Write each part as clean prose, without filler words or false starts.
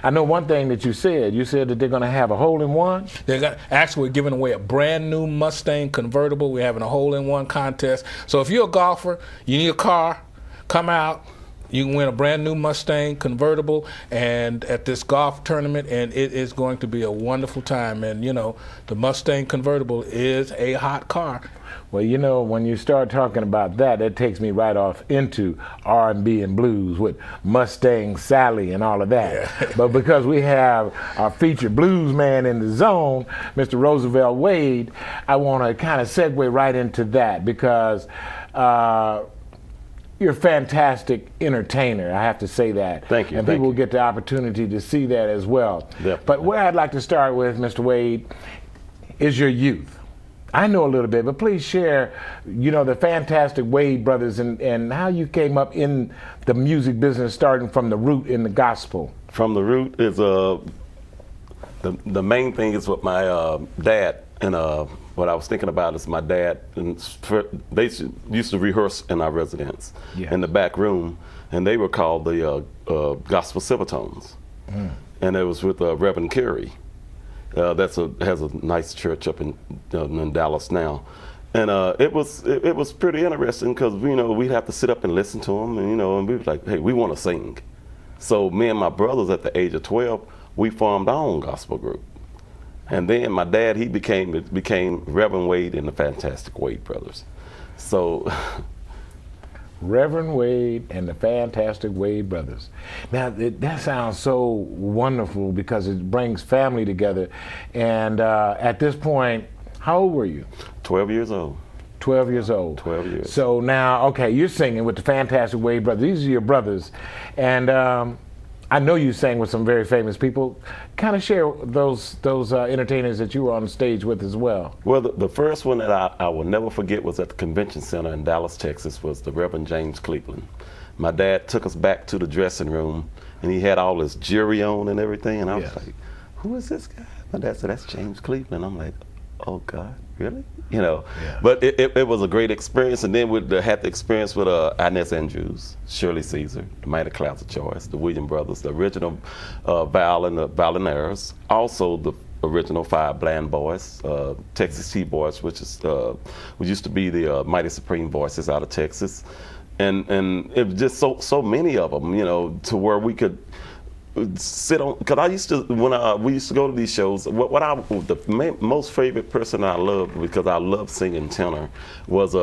I know one thing that you said. You said that they're going to have a hole-in-one. Actually, we're giving away a brand new Mustang convertible. We're having a hole-in-one contest. So if you're a golfer, you need a car, come out. You can win a brand new Mustang convertible and at this golf tournament, and it is going to be a wonderful time. And you know, the Mustang convertible is a hot car. Well, you know, when you start talking about that, that takes me right off into R&B and blues with Mustang Sally and all of that. Yeah. But because we have our featured blues man in the zone, Mr. Roosevelt Wade, I want to kind of segue right into that because you're a fantastic entertainer, I have to say that. Thank you. And people will get the opportunity to see that as well. Yep. But where I'd like to start with, Mr. Wade, is your youth. I know a little bit, but please share, you know, the fantastic Wade brothers and how you came up in the music business, starting from the root in the gospel. From the root is the main thing is what my dad and what I was thinking about is my dad, and they used to rehearse in our residence in the back room, and they were called the Gospel Silvertones. And it was with Reverend Carey. Has a nice church up in Dallas now. And it was pretty interesting because, you know, we'd have to sit up and listen to them, and, you know, and we were like, hey, we want to sing. So me and my brothers at the age of 12, we formed our own gospel group. And then my dad, he became Reverend Wade and the Fantastic Wade Brothers. So Reverend Wade and the Fantastic Wade Brothers. Now, that sounds so wonderful because it brings family together. And at this point, how old were you? 12 years old. 12 years old. 12 years. So now, okay, you're singing with the Fantastic Wade Brothers. These are your brothers. And I know you sang with some very famous people. Kind of share those entertainers that you were on stage with as well. Well, the first one that I will never forget was at the Convention Center in Dallas, Texas, was the Reverend James Cleveland. My dad took us back to the dressing room, and he had all his jewelry on and everything, and I was like, who is this guy? My dad said, that's James Cleveland. I'm like, oh God, really? You know, but it was a great experience. And then we had the experience with Inez Andrews, Shirley Caesar, the Mighty Clouds of Choice, the Williams Brothers, the original violinaires, also the original 5 Bland Boys, Texas T-Boys, which used to be the Mighty Supreme Voices out of Texas. And it was just so many of them, you know, to where we could sit on, because I used to, when we used to go to these shows, the most favorite person I loved, because I loved singing tenor, was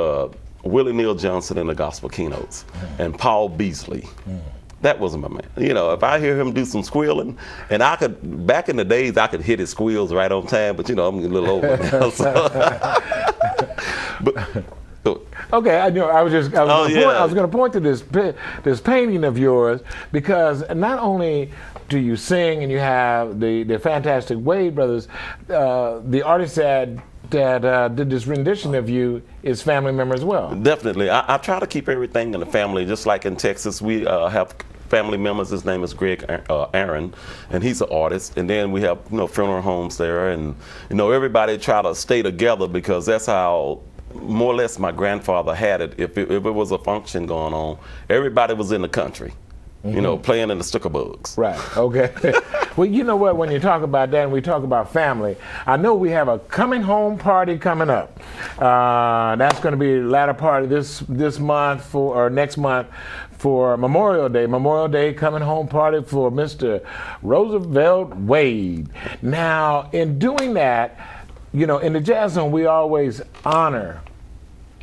Willie Neal Johnson in the gospel keynotes, and Paul Beasley. That wasn't my man. You know, if I hear him do some squealing, and I could, back in the days, I could hit his squeals right on time, but you know, I'm a little older now, so. Okay, I was going to point to this painting of yours, because not only do you sing and you have the Fantastic Wade Brothers, the artist that did this rendition of you is family member as well. Definitely. I try to keep everything in the family, just like in Texas. We have family members. His name is Greg Aaron, and he's an artist. And then we have, you know, funeral homes there, and you know, everybody try to stay together, because that's how more or less my grandfather had it. If it was a function going on, everybody was in the country, you know, playing in the sticker bugs. Right, okay. Well, you know what, when you talk about that and we talk about family, I know we have a coming home party coming up. That's going to be the latter part of this month or next month for Memorial Day. Memorial Day coming home party for Mr. Roosevelt Wade. Now, in doing that, you know, in the Jazz Zone, we always honor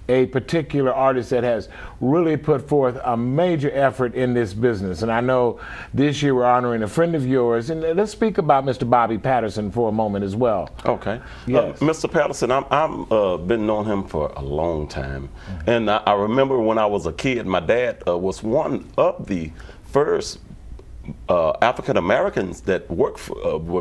a particular artist that has really put forth a major effort in this business. And I know this year we're honoring a friend of yours. And let's speak about Mr. Bobby Patterson for a moment as well. Okay. Yes. Mr. Patterson, I've been knowing him for a long time. And I remember when I was a kid, my dad was one of the first African Americans that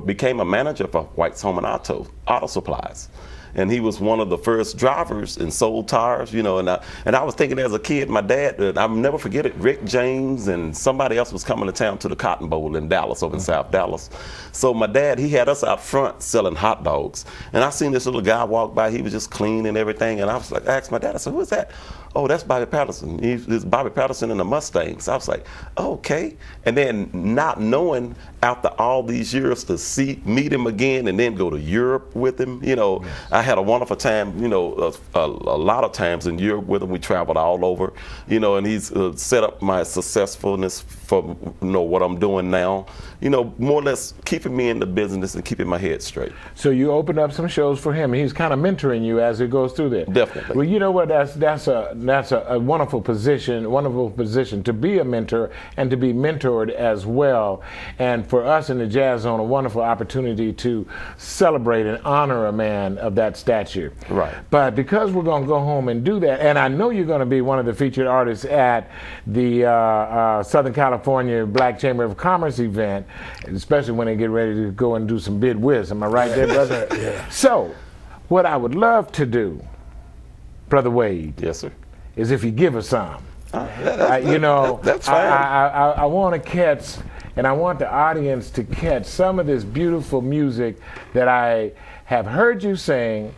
became a manager for White's Home and Auto Supplies. and he was one of the first drivers and sold tires, you know. And I was thinking as a kid, my dad, I'll never forget it, Rick James and somebody else was coming to town to the Cotton Bowl in Dallas, over in South Dallas. So my dad, he had us out front selling hot dogs. And I seen this little guy walk by, he was just clean and everything. And I was like, I asked my dad, I said, who is that? Oh, that's Bobby Patterson. He's Bobby Patterson in the Mustangs. I was like, oh, okay. And then not knowing after all these years to meet him again and then go to Europe with him, you know, yes. I had a wonderful time, you know, a lot of times in Europe with him. We traveled all over, you know, and he's set up my successfulness for, you know, what I'm doing now, you know, more or less keeping me in the business and keeping my head straight. So you opened up some shows for him. He's kind of mentoring you as he goes through that. Definitely. Well, you know what, that's a wonderful position to be a mentor and to be mentored as well. And for us in the Jazz Zone, a wonderful opportunity to celebrate and honor a man of that stature. Right. But because we're going to go home and do that, and I know you're going to be one of the featured artists at the Southern California Black Chamber of Commerce event, especially when they get ready to go and do some bid whiz. Am I right there, brother? Yeah. So, what I would love to do, Brother Wade, yes, sir, is if you give us some. You know, that's fine. I want to catch, and I want the audience to catch some of this beautiful music that I have heard you sing